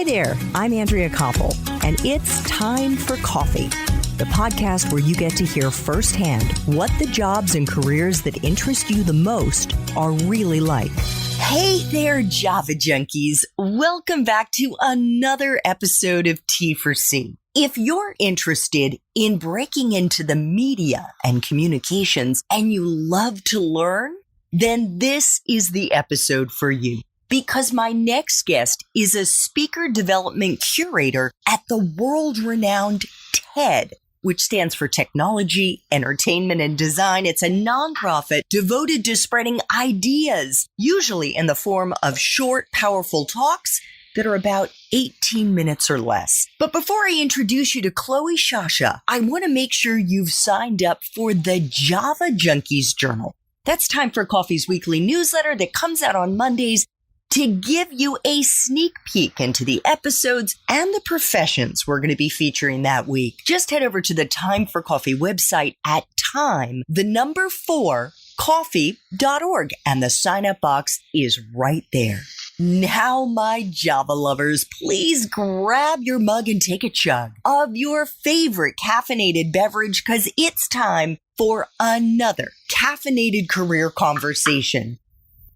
Hi there, I'm Andrea Koppel, and it's time for Coffee, the podcast where you get to hear firsthand what the jobs and careers that interest you the most are really like. Hey there, Java junkies. Welcome back to another episode of T4C. If you're interested in breaking into the media and communications and you love to learn, then this is the episode for you. Because my next guest is a speaker development curator at the world-renowned TED, which stands for Technology, Entertainment, and Design. It's a nonprofit devoted to spreading ideas, usually in the form of short, powerful talks that are about 18 minutes or less. But before I introduce you to Cloe Shasha, I want to make sure you've signed up for the Java Junkies Journal. That's Time for Coffee's weekly newsletter that comes out on Mondays to give you a sneak peek into the episodes and the professions we're going to be featuring that week. Just head over to the Time for Coffee website at time4coffee.org, and the sign-up box is right there. Now, my Java lovers, please grab your mug and take a chug of your favorite caffeinated beverage, because it's time for another caffeinated career conversation.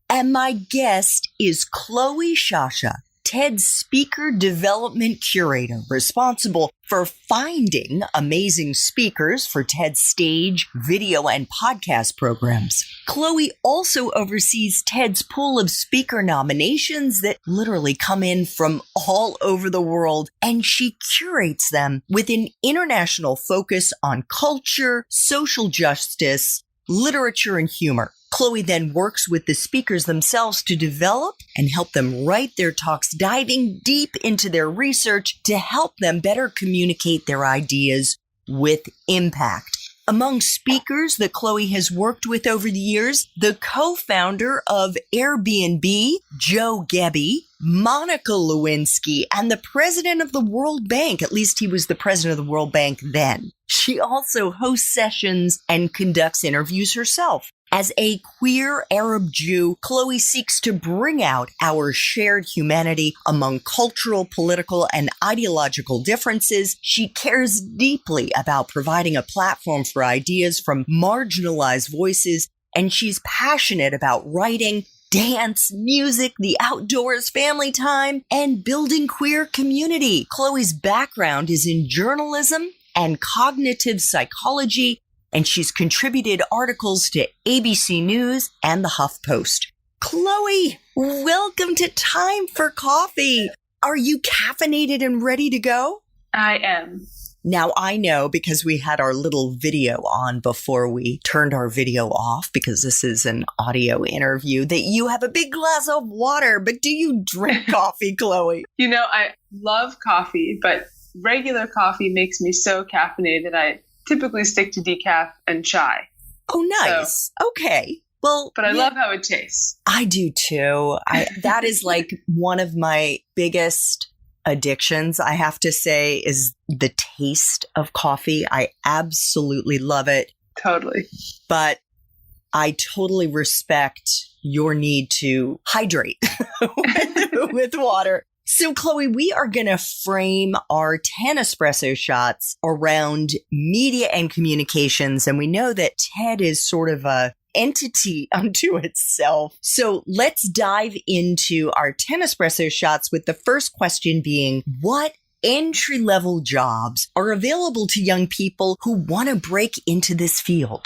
And my guest is Cloe Shasha, TED Speaker Development Curator, responsible for finding amazing speakers for TED stage, video, and podcast programs. Cloe also oversees TED's pool of speaker nominations that literally come in from all over the world, and she curates them with an international focus on culture, social justice, literature, and humor. Cloe then works with the speakers themselves to develop and help them write their talks, diving deep into their research to help them better communicate their ideas with impact. Among speakers that Cloe has worked with over the years, the co-founder of Airbnb, Joe Gebbie, Monica Lewinsky, and the president of the World Bank. At least he was the president of the World Bank then. She also hosts sessions and conducts interviews herself. As a queer Arab Jew, Cloe seeks to bring out our shared humanity among cultural, political, and ideological differences. She cares deeply about providing a platform for ideas from marginalized voices, and she's passionate about writing, dance, music, the outdoors, family time, and building queer community. Chloe's background is in journalism and cognitive psychology, and she's contributed articles to ABC News and the HuffPost. Cloe, welcome to Time for Coffee. Are you caffeinated and ready to go? I am. Now, I know because we had our little video on before we turned our video off, because this is an audio interview, that you have a big glass of water. But do you drink coffee, Cloe? You know, I love coffee, but regular coffee makes me so caffeinated. I typically stick to decaf and chai. Oh, nice. So, okay. Well, but I love how it tastes. I do too. That is like one of my biggest addictions, I have to say, is the taste of coffee. I absolutely love it. Totally. But I totally respect your need to hydrate with water. So, Cloe, we are going to frame our 10 espresso shots around media and communications. And we know that TED is sort of a entity unto itself. So let's dive into our 10 espresso shots with the first question being, what entry-level jobs are available to young people who want to break into this field?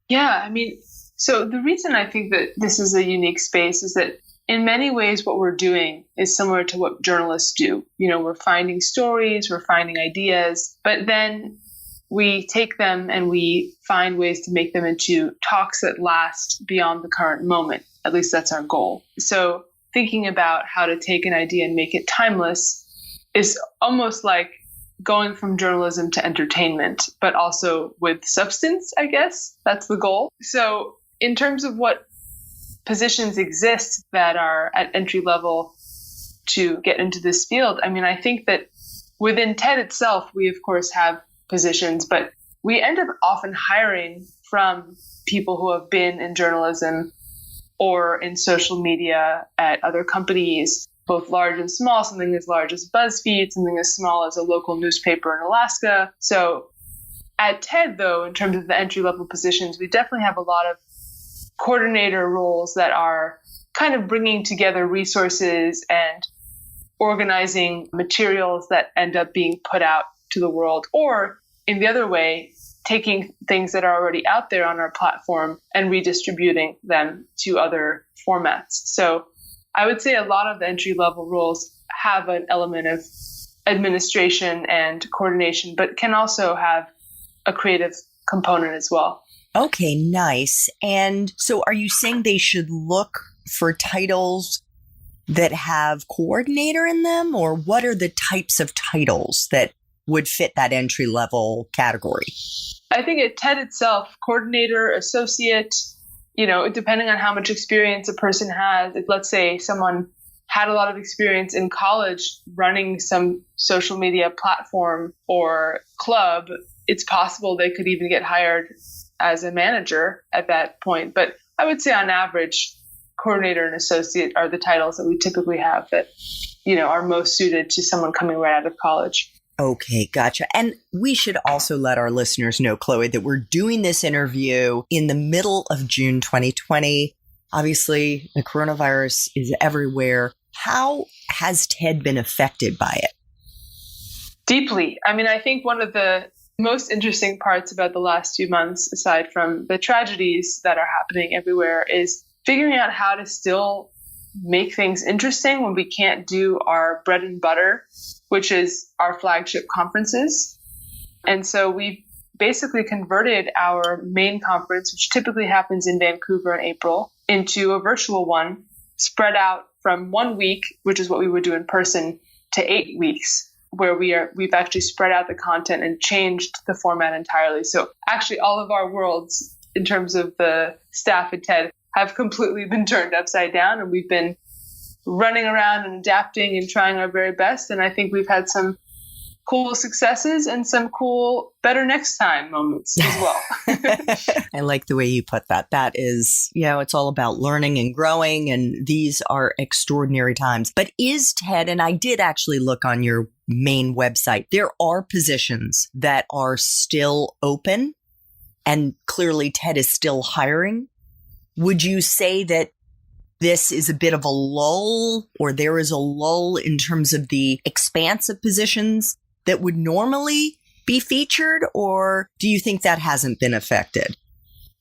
Yeah, I mean, so the reason I think that this is a unique space is that in many ways, what we're doing is similar to what journalists do. You know, we're finding stories, we're finding ideas, but then we take them and we find ways to make them into talks that last beyond the current moment. At least that's our goal. So thinking about how to take an idea and make it timeless is almost like going from journalism to entertainment, but also with substance, I guess. That's the goal. So in terms of what positions exist that are at entry level to get into this field, I mean, I think that within TED itself, we of course have positions, but we end up often hiring from people who have been in journalism or in social media at other companies both large and small, something as large as BuzzFeed, something as small as a local newspaper in Alaska. So at TED, though, in terms of the entry-level positions, we definitely have a lot of coordinator roles that are kind of bringing together resources and organizing materials that end up being put out to the world, or in the other way, taking things that are already out there on our platform and redistributing them to other formats. So I would say a lot of the entry-level roles have an element of administration and coordination, but can also have a creative component as well. Okay, nice. And so are you saying they should look for titles that have coordinator in them, or what are the types of titles that would fit that entry-level category? I think at TED itself, coordinator, associate, depending on how much experience a person has. If, let's say someone had a lot of experience in college running some social media platform or club, it's possible they could even get hired as a manager at that point. But I would say on average, coordinator and associate are the titles that we typically have that, are most suited to someone coming right out of college. Okay, gotcha. And we should also let our listeners know, Chloe, that we're doing this interview in the middle of June 2020. Obviously, the coronavirus is everywhere. How has TED been affected by it? Deeply. I mean, I think one of the most interesting parts about the last few months, aside from the tragedies that are happening everywhere, is figuring out how to still make things interesting when we can't do our bread and butter, which is our flagship conferences. And so we've basically converted our main conference, which typically happens in Vancouver in April, into a virtual one, spread out from 1 week, which is what we would do in person, to 8 weeks, where we've actually spread out the content and changed the format entirely. So actually all of our worlds, in terms of the staff at TED, have completely been turned upside down, and we've been running around and adapting and trying our very best. And I think we've had some cool successes and some cool better next time moments as well. I like the way you put that. That is, it's all about learning and growing, and these are extraordinary times. But is TED, and I did actually look on your main website, there are positions that are still open, and clearly TED is still hiring. Would you say that this is a bit of a lull, or there is a lull in terms of the expanse of positions that would normally be featured, or do you think that hasn't been affected?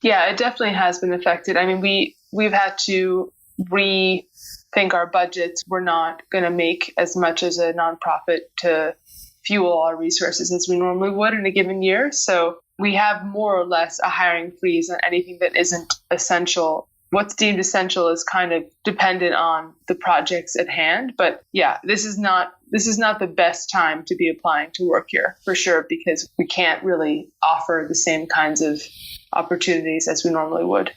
Yeah, it definitely has been affected. I mean, we've had to rethink our budgets. We're not going to make as much as a nonprofit to fuel our resources as we normally would in a given year. So we have more or less a hiring freeze on anything that isn't essential. What's deemed essential is kind of dependent on the projects at hand. But yeah, this is not the best time to be applying to work here, for sure, because we can't really offer the same kinds of opportunities as we normally would.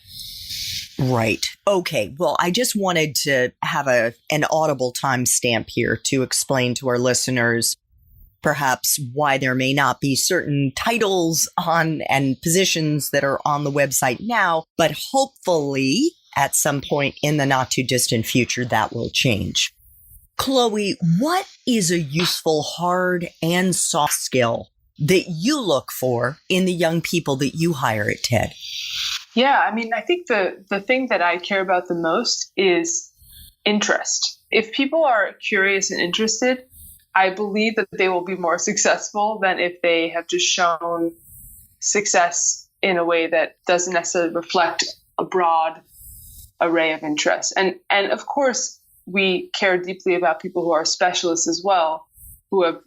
Right. Okay. Well, I just wanted to have an audible timestamp here to explain to our listeners perhaps why there may not be certain titles on and positions that are on the website now, but hopefully at some point in the not too distant future that will change. Chloe, what is a useful hard and soft skill that you look for in the young people that you hire at TED? Yeah, I mean, I think the thing that I care about the most is interest. If people are curious and interested, I believe that they will be more successful than if they have just shown success in a way that doesn't necessarily reflect a broad array of interests. And of course, we care deeply about people who are specialists as well, who have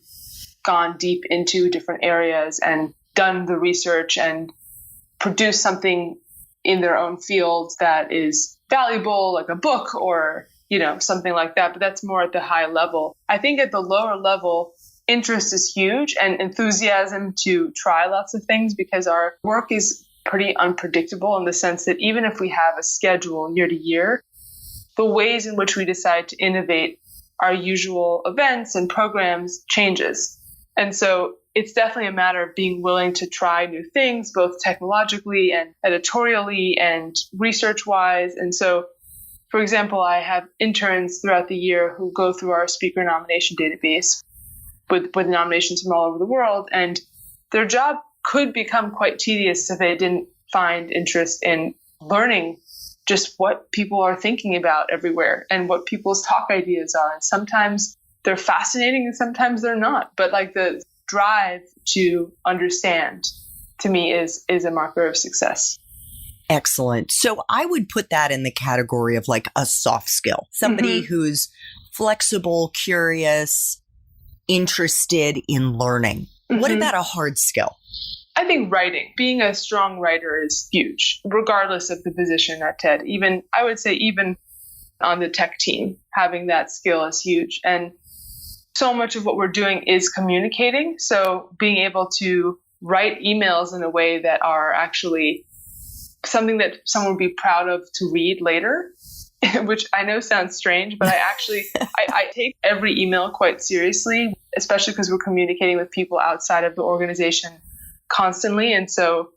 gone deep into different areas and done the research and produced something in their own field that is valuable, like a book or something like that, but that's more at the high level. I think at the lower level, interest is huge and enthusiasm to try lots of things, because our work is pretty unpredictable in the sense that even if we have a schedule year to year, the ways in which we decide to innovate our usual events and programs changes. And so it's definitely a matter of being willing to try new things, both technologically and editorially and research-wise. And so For example, I have interns throughout the year who go through our speaker nomination database with nominations from all over the world. And their job could become quite tedious if they didn't find interest in learning just what people are thinking about everywhere and what people's talk ideas are. And sometimes they're fascinating and sometimes they're not. But like the drive to understand, to me, is a marker of success. Excellent. So I would put that in the category of like a soft skill, somebody who's flexible, curious, interested in learning. What about a hard skill? I think writing, being a strong writer is huge, regardless of the position at TED. Even, I would say, even on the tech team, having that skill is huge. And so much of what we're doing is communicating. So being able to write emails in a way that are actually something that someone would be proud of to read later, which I know sounds strange, but I take every email quite seriously, especially because we're communicating with people outside of the organization constantly. And so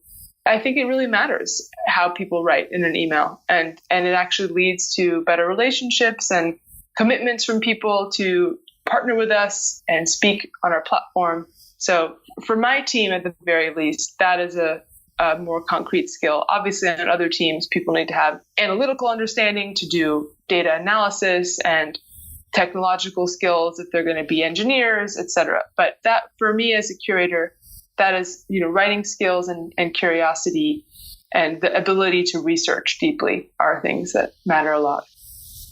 I think it really matters how people write in an email, and it actually leads to better relationships and commitments from people to partner with us and speak on our platform. So for my team, at the very least, that is a more concrete skill. Obviously, on other teams, people need to have analytical understanding to do data analysis and technological skills if they're going to be engineers, etc. But that, for me as a curator, that is, writing skills and curiosity and the ability to research deeply are things that matter a lot.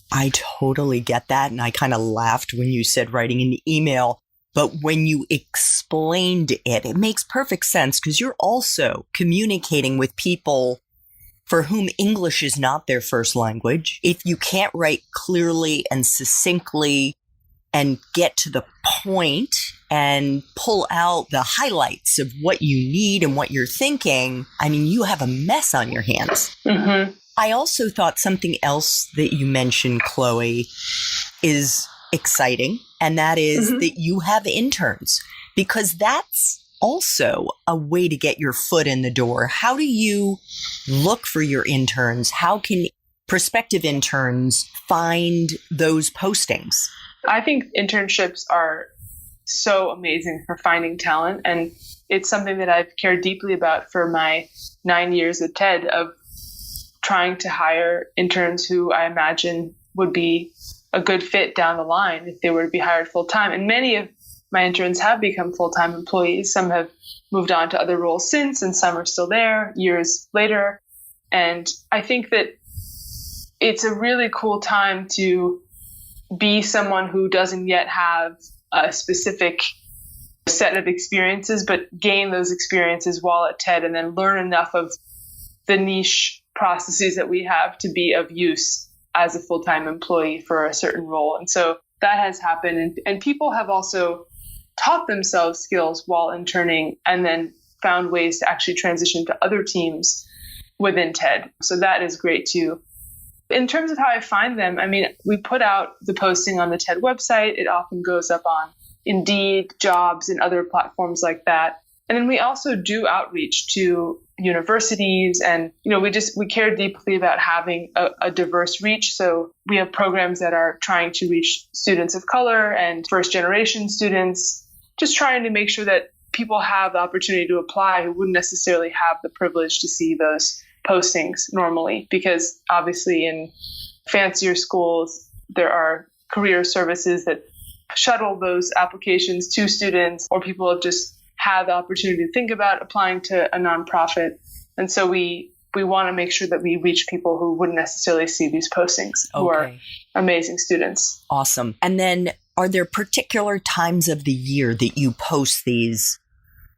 I totally get that. And I kind of laughed when you said writing an email. But when you explained it, it makes perfect sense because you're also communicating with people for whom English is not their first language. If you can't write clearly and succinctly and get to the point and pull out the highlights of what you need and what you're thinking, I mean, you have a mess on your hands. I also thought something else that you mentioned, Chloe, is exciting. And that is that you have interns, because that's also a way to get your foot in the door. How do you look for your interns? How can prospective interns find those postings? I think internships are so amazing for finding talent. And it's something that I've cared deeply about for my 9 years at TED, of trying to hire interns who I imagine would be a good fit down the line if they were to be hired full-time. And many of my interns have become full-time employees. Some have moved on to other roles since, and some are still there years later. And I think that it's a really cool time to be someone who doesn't yet have a specific set of experiences, but gain those experiences while at TED, and then learn enough of the niche processes that we have to be of use as a full-time employee for a certain role. And so that has happened. And people have also taught themselves skills while interning, and then found ways to actually transition to other teams within TED. So that is great too. In terms of how I find them, I mean, we put out the posting on the TED website. It often goes up on Indeed, Jobs, and other platforms like that. And then we also do outreach to universities, and we care deeply about having a diverse reach. So we have programs that are trying to reach students of color and first generation students, just trying to make sure that people have the opportunity to apply who wouldn't necessarily have the privilege to see those postings normally, because obviously in fancier schools there are career services that shuttle those applications to students, or people have just had the opportunity to think about applying to a nonprofit. And so we want to make sure that we reach people who wouldn't necessarily see these postings, who are amazing students. Awesome. And then are there particular times of the year that you post these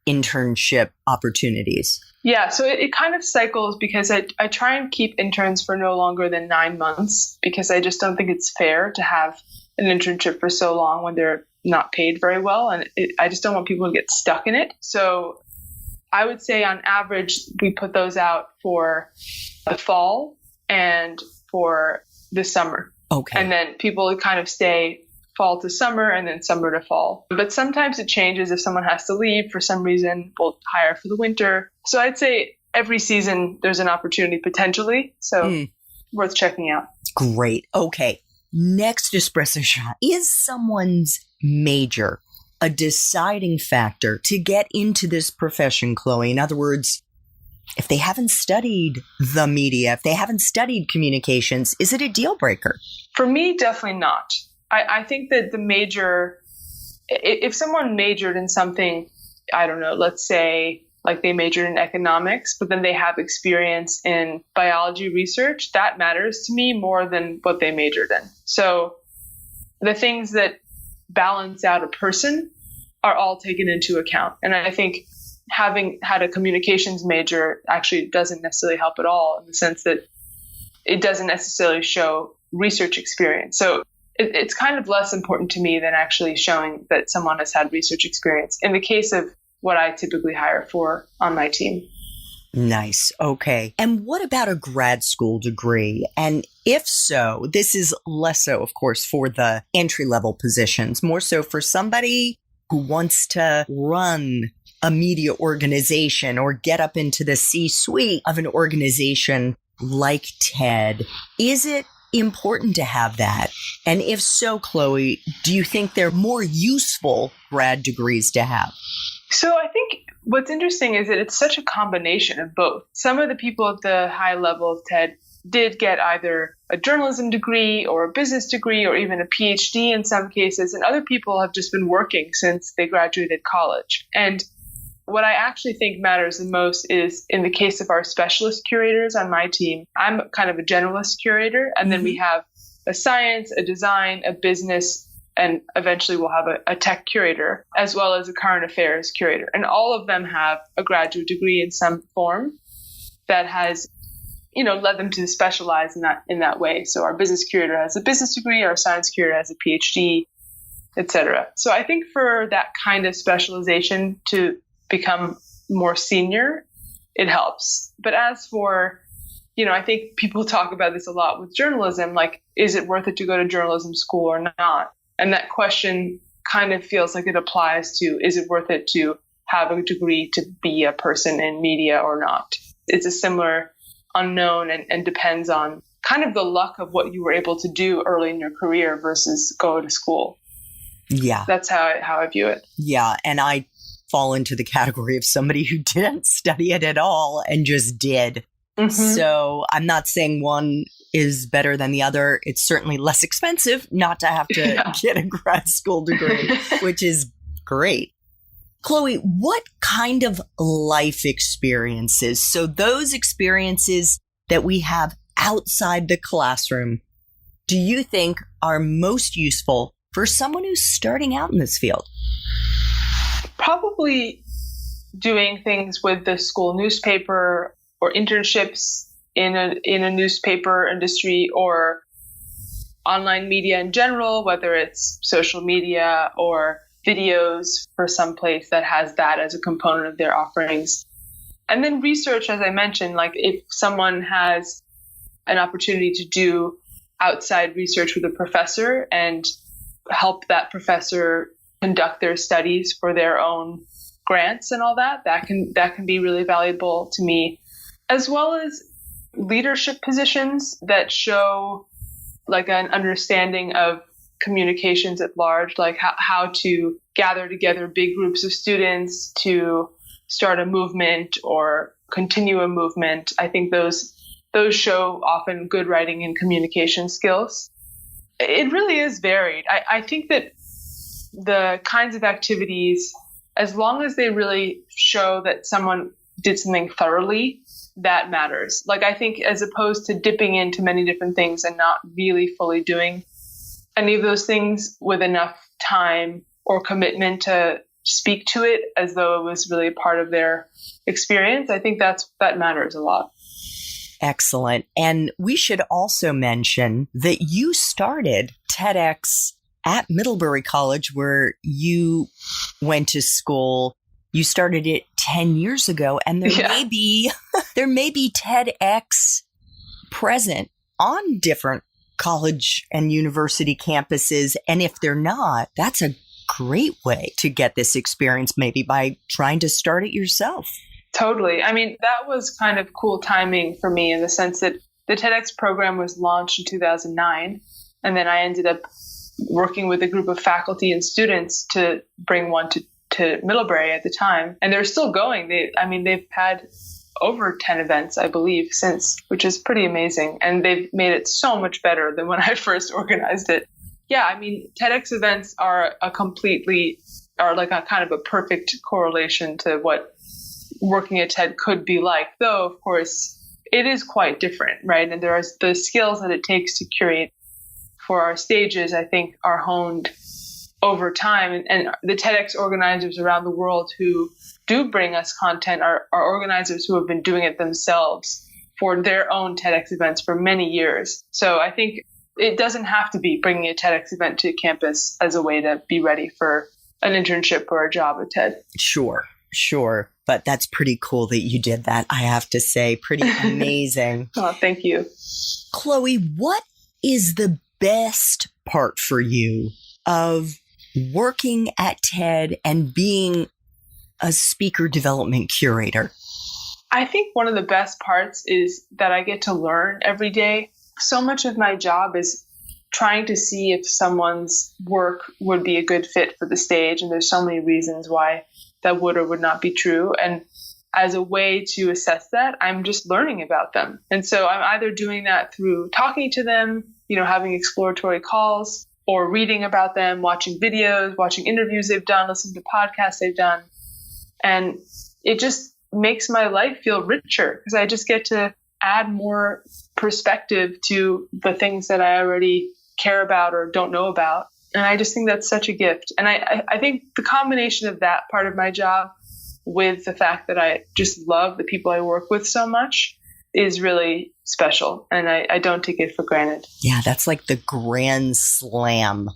internship opportunities? Yeah, so it kind of cycles, because I try and keep interns for no longer than 9 months, because I just don't think it's fair to have an internship for so long when they're not paid very well. And I just don't want people to get stuck in it. So I would say on average, we put those out for the fall and for the summer. Okay. And then people kind of stay fall to summer and then summer to fall. But sometimes it changes. If someone has to leave for some reason, we'll hire for the winter. So I'd say every season there's an opportunity potentially. So worth checking out. Great. Okay. Next espresso shot. Is someone's major a deciding factor to get into this profession, Chloe? In other words, if they haven't studied the media, if they haven't studied communications, is it a deal breaker? For me, definitely not. I think that the major, if someone majored in something, I don't know, let's say like they majored in economics, but then they have experience in biology research, that matters to me more than what they majored in. So the things that balance out a person are all taken into account. And I think having had a communications major actually doesn't necessarily help at all, in the sense that it doesn't necessarily show research experience. So it's kind of less important to me than actually showing that someone has had research experience in the case of what I typically hire for on my team. Nice. Okay. And what about a grad school degree? And if so, this is less so, of course, for the entry-level positions, more so for somebody who wants to run a media organization or get up into the C-suite of an organization like TED. Is it important to have that? And if so, Chloe, do you think they're more useful grad degrees to have? So I think what's interesting is that it's such a combination of both. Some of the people at the high level of TED did get either a journalism degree or a business degree or even a PhD in some cases, and other people have just been working since they graduated college. And what I actually think matters the most is in the case of our specialist curators on my team, I'm kind of a generalist curator, and then we have a science, a design, a business, and eventually we'll have a tech curator, as well as a current affairs curator. And all of them have a graduate degree in some form that has, led them to specialize in that way. So our business curator has a business degree, our science curator has a PhD, etc. So I think for that kind of specialization to become more senior, it helps. But as for, I think people talk about this a lot with journalism, like, is it worth it to go to journalism school or not? And that question kind of feels like it applies to, is it worth it to have a degree to be a person in media or not? It's a similar unknown and depends on kind of the luck of what you were able to do early in your career versus go to school. Yeah. That's how I view it. Yeah. And I fall into the category of somebody who didn't study it at all and just did. Mm-hmm. So I'm not saying one is better than the other. It's certainly less expensive not to have to get a grad school degree, which is great. Chloe, what kind of life experiences, so those experiences that we have outside the classroom, do you think are most useful for someone who's starting out in this field? Probably doing things with the school newspaper or internships in a newspaper industry or online media in general, whether it's social media or videos for some place that has that as a component of their offerings. And then research, as I mentioned, like if someone has an opportunity to do outside research with a professor and help that professor conduct their studies for their own grants and all that can be really valuable to me, as well as leadership positions that show like an understanding of communications at large, like how to gather together big groups of students to start a movement or continue a movement. I think those show often good writing and communication skills. It really is varied. I think that the kinds of activities, as long as they really show that someone did something thoroughly, that matters. Like, I think as opposed to dipping into many different things and not really fully doing any of those things with enough time or commitment to speak to it as though it was really a part of their experience, I think that matters a lot. Excellent. And we should also mention that you started TEDx at Middlebury College, where you went to school. You started it 10 years ago, and there may be TEDx present on different college and university campuses. And if they're not, that's a great way to get this experience, maybe by trying to start it yourself. Totally. I mean, that was kind of cool timing for me in the sense that the TEDx program was launched in 2009. And then I ended up working with a group of faculty and students to bring one to Middlebury at the time. And they're still going. They've had over 10 events, I believe, since, which is pretty amazing. And they've made it so much better than when I first organized it. Yeah, I mean, TEDx events are like a kind of a perfect correlation to what working at TED could be like. Though, of course, it is quite different, right? And there are the skills that it takes to curate for our stages, I think, are honed over time. And the TEDx organizers around the world who do bring us content are organizers who have been doing it themselves for their own TEDx events for many years. So I think it doesn't have to be bringing a TEDx event to campus as a way to be ready for an internship or a job at TED. Sure. But that's pretty cool that you did that, I have to say. Pretty amazing. Oh, thank you. Chloe, what is the best part for you of working at TED and being a speaker development curator? I think one of the best parts is that I get to learn every day. So much of my job is trying to see if someone's work would be a good fit for the stage. And there's so many reasons why that would or would not be true. And as a way to assess that, I'm just learning about them. And so I'm either doing that through talking to them, having exploratory calls, or reading about them, watching videos, watching interviews they've done, listening to podcasts they've done. And it just makes my life feel richer because I just get to add more perspective to the things that I already care about or don't know about. And I just think that's such a gift. And I think the combination of that part of my job with the fact that I just love the people I work with so much is really special. And I don't take it for granted. Yeah, that's like the grand slam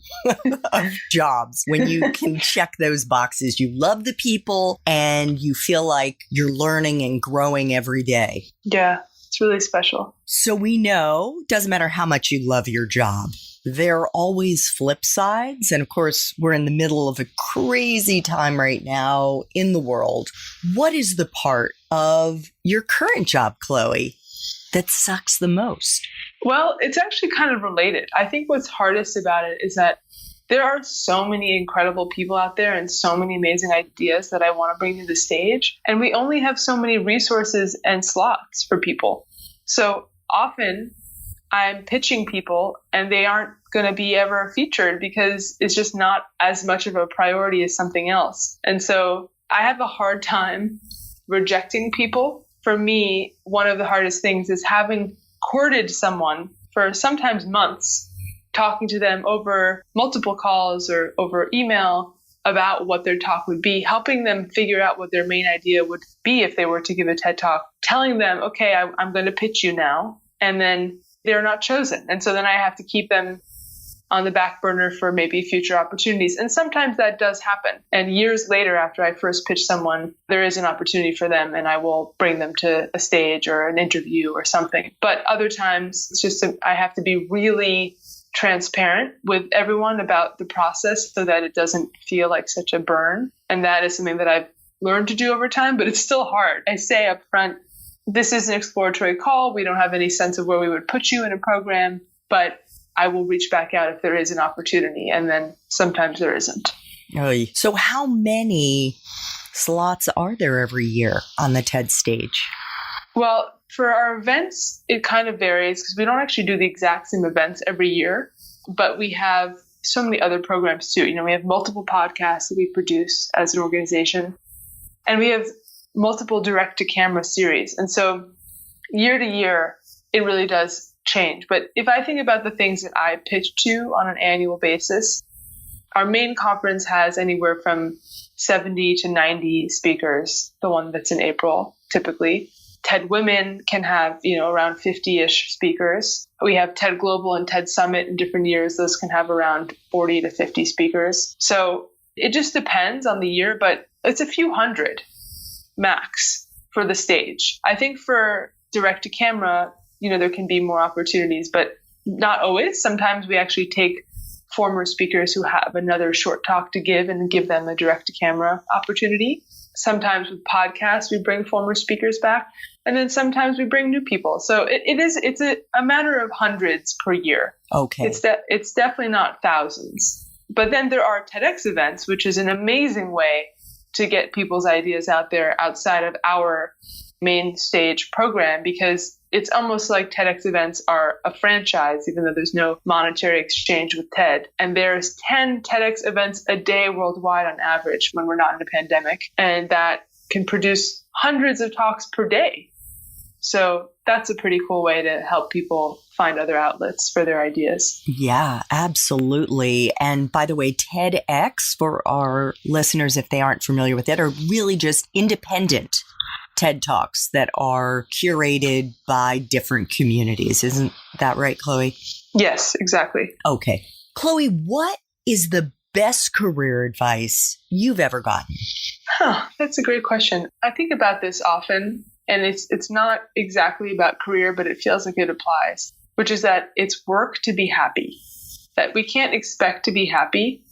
of jobs. When you can check those boxes, you love the people and you feel like you're learning and growing every day. Yeah, it's really special. So we know, doesn't matter how much you love your job, there are always flip sides. And of course, we're in the middle of a crazy time right now in the world. What is the part of your current job, Chloe, that sucks the most? Well, it's actually kind of related. I think what's hardest about it is that there are so many incredible people out there and so many amazing ideas that I want to bring to the stage. And we only have so many resources and slots for people. So often I'm pitching people and they aren't going to be ever featured because it's just not as much of a priority as something else. And so I have a hard time rejecting people. For me, one of the hardest things is having courted someone for sometimes months, talking to them over multiple calls or over email about what their talk would be, helping them figure out what their main idea would be if they were to give a TED Talk, telling them, okay, I'm going to pitch you now. And then they're not chosen. And so then I have to keep them on the back burner for maybe future opportunities. And sometimes that does happen. And years later, after I first pitch someone, there is an opportunity for them and I will bring them to a stage or an interview or something. But other times, it's just I have to be really transparent with everyone about the process so that it doesn't feel like such a burn. And that is something that I've learned to do over time, but it's still hard. I say up front, this is an exploratory call. We don't have any sense of where we would put you in a program, but I will reach back out if there is an opportunity. And then sometimes there isn't. So how many slots are there every year on the TED stage? Well, for our events, it kind of varies because we don't actually do the exact same events every year, but we have so many other programs too. We have multiple podcasts that we produce as an organization, and we have multiple direct-to-camera series. And so year to year, it really does change. But if I think about the things that I pitch to on an annual basis, our main conference has anywhere from 70 to 90 speakers, the one that's in April, typically. TED Women can have, around 50-ish speakers. We have TED Global and TED Summit in different years. Those can have around 40 to 50 speakers. So it just depends on the year, but it's a few hundred max for the stage. I think for direct to camera, there can be more opportunities, but not always. Sometimes we actually take former speakers who have another short talk to give and give them a direct to camera opportunity. Sometimes with podcasts, we bring former speakers back. And then sometimes we bring new people. So it's a matter of hundreds per year. Okay. It's definitely not thousands. But then there are TEDx events, which is an amazing way to get people's ideas out there outside of our main stage program, because it's almost like TEDx events are a franchise, even though there's no monetary exchange with TED. And there's 10 TEDx events a day worldwide on average when we're not in a pandemic. And that can produce hundreds of talks per day. So that's a pretty cool way to help people find other outlets for their ideas. Yeah, absolutely. And by the way, TEDx, for our listeners, if they aren't familiar with it, are really just independent TED Talks that are curated by different communities. Isn't that right, Chloe? Yes, exactly. Okay. Chloe, what is the best career advice you've ever gotten? That's a great question. I think about this often, and it's not exactly about career, but it feels like it applies, which is that it's work to be happy, that we can't expect to be happy,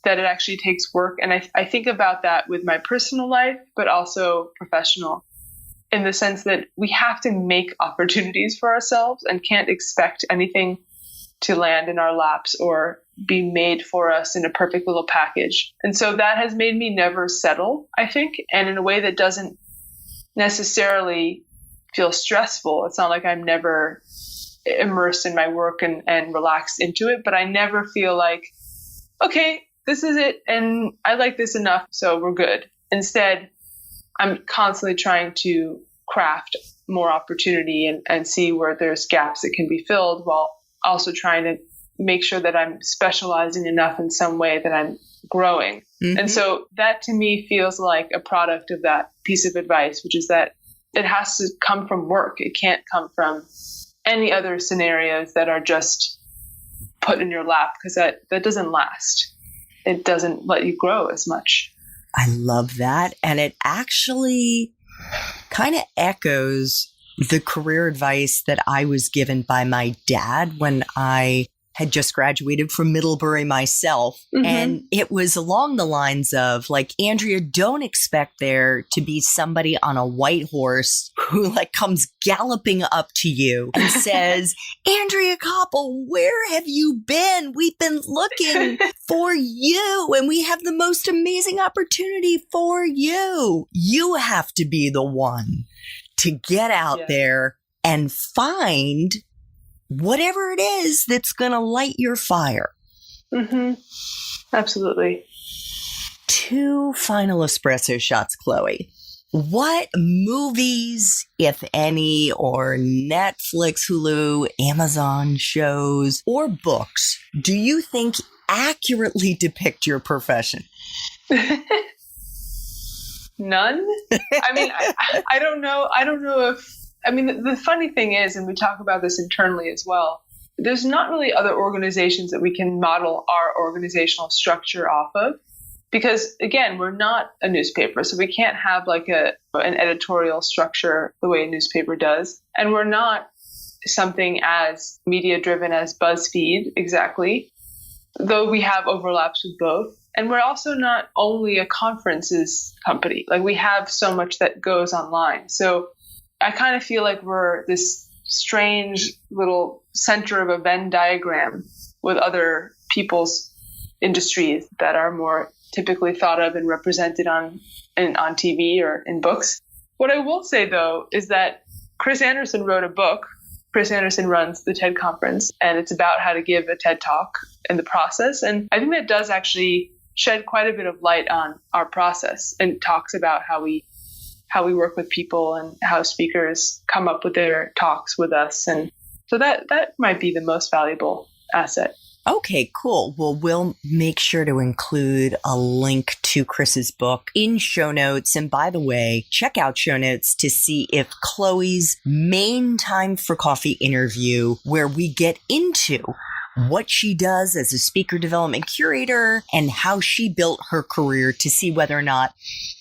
that it actually takes work. And I think about that with my personal life, but also professional, in the sense that we have to make opportunities for ourselves and can't expect anything to land in our laps or be made for us in a perfect little package. And so that has made me never settle, I think, and in a way that doesn't necessarily feel stressful. It's not like I'm never immersed in my work and relaxed into it, but I never feel like, okay, this is it, and I like this enough, so we're good. Instead, I'm constantly trying to craft more opportunity and see where there's gaps that can be filled, while also trying to make sure that I'm specializing enough in some way that I'm growing. Mm-hmm. And so that to me feels like a product of that piece of advice, which is that it has to come from work. It can't come from any other scenarios that are just put in your lap, because that doesn't last. It doesn't let you grow as much. I love that. And it actually kind of echoes the career advice that I was given by my dad when I had just graduated from Middlebury myself. Mm-hmm. And it was along the lines of like, Andrea, don't expect there to be somebody on a white horse who like comes galloping up to you and says, Andrea Koppel, where have you been? We've been looking for you and we have the most amazing opportunity for you. You have to be the one to get out there and find whatever it is that's going to light your fire. Mm-hmm. Absolutely. 2 final espresso shots, Chloe. What movies, if any, or Netflix, Hulu, Amazon shows, or books do you think accurately depict your profession? None. I mean, I don't know. I don't know if, I mean, the funny thing is, and we talk about this internally as well, there's not really other organizations that we can model our organizational structure off of, because again, we're not a newspaper, so we can't have like an editorial structure the way a newspaper does. And we're not something as media driven as BuzzFeed, exactly, though we have overlaps with both. And we're also not only a conferences company. Like, we have so much that goes online. So I kind of feel like we're this strange little center of a Venn diagram with other people's industries that are more typically thought of and represented on TV or in books. What I will say, though, is that Chris Anderson wrote a book. Chris Anderson runs the TED Conference, and it's about how to give a TED Talk and the process. And I think that does actually shed quite a bit of light on our process and talks about how we work with people and how speakers come up with their talks with us. And so that might be the most valuable asset. Okay, cool. Well, we'll make sure to include a link to Chris's book in show notes. And by the way, check out show notes to see if Chloe's main Time for Coffee interview, where we get into what she does as a speaker development curator and how she built her career, to see whether or not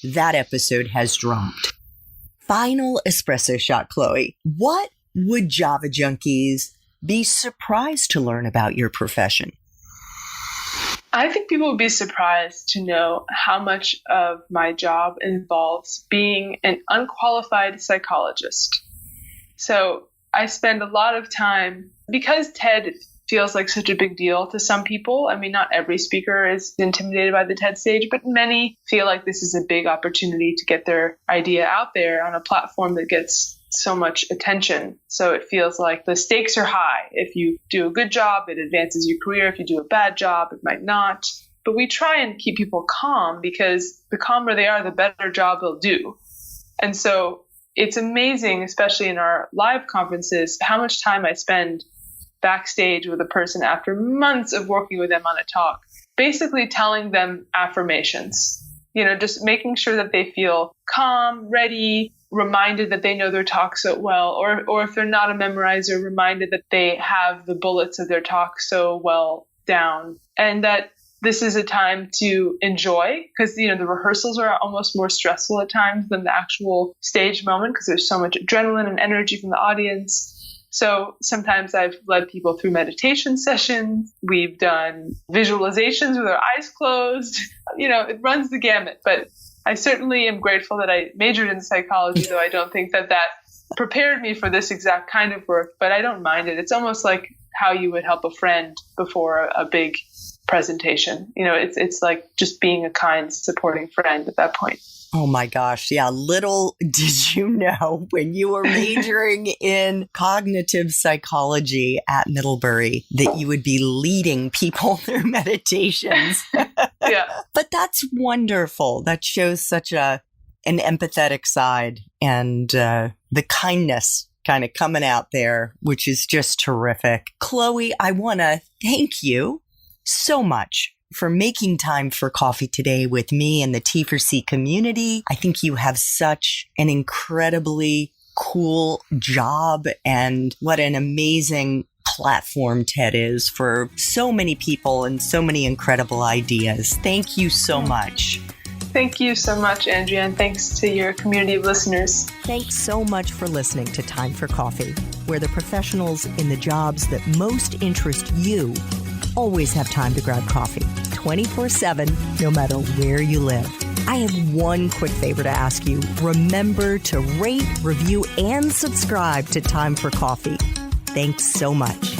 that episode has dropped. Final espresso shot, Chloe. What would Java junkies be surprised to learn about your profession? I think people would be surprised to know how much of my job involves being an unqualified psychologist. So I spend a lot of time, because TED feels like such a big deal to some people. I mean, not every speaker is intimidated by the TED stage, but many feel like this is a big opportunity to get their idea out there on a platform that gets so much attention. So it feels like the stakes are high. If you do a good job, it advances your career. If you do a bad job, it might not. But we try and keep people calm, because the calmer they are, the better job they'll do. And so it's amazing, especially in our live conferences, how much time I spend backstage with a person after months of working with them on a talk, basically telling them affirmations, just making sure that they feel calm, ready, reminded that they know their talk so well, or if they're not a memorizer, reminded that they have the bullets of their talk so well down, and that this is a time to enjoy, because the rehearsals are almost more stressful at times than the actual stage moment, because there's so much adrenaline and energy from the audience. So sometimes I've led people through meditation sessions. We've done visualizations with our eyes closed. It runs the gamut. But I certainly am grateful that I majored in psychology, though I don't think that prepared me for this exact kind of work. But I don't mind it. It's almost like how you would help a friend before a big presentation. It's like just being a kind, supporting friend at that point. Oh my gosh. Yeah. Little did you know, when you were majoring in cognitive psychology at Middlebury, that you would be leading people through meditations. Yeah. But that's wonderful. That shows such an empathetic side, and the kindness kind of coming out there, which is just terrific. Chloe, I want to thank you so much for making time for coffee today with me and the T4C community. I think you have such an incredibly cool job, and what an amazing platform TED is for so many people and so many incredible ideas. Thank you so much. Thank you so much, Andrea, and thanks to your community of listeners. Thanks so much for listening to Time for Coffee, where the professionals in the jobs that most interest you always have time to grab coffee 24/7, no matter where you live. I have one quick favor to ask you. Remember to rate, review, and subscribe to Time for Coffee. Thanks so much.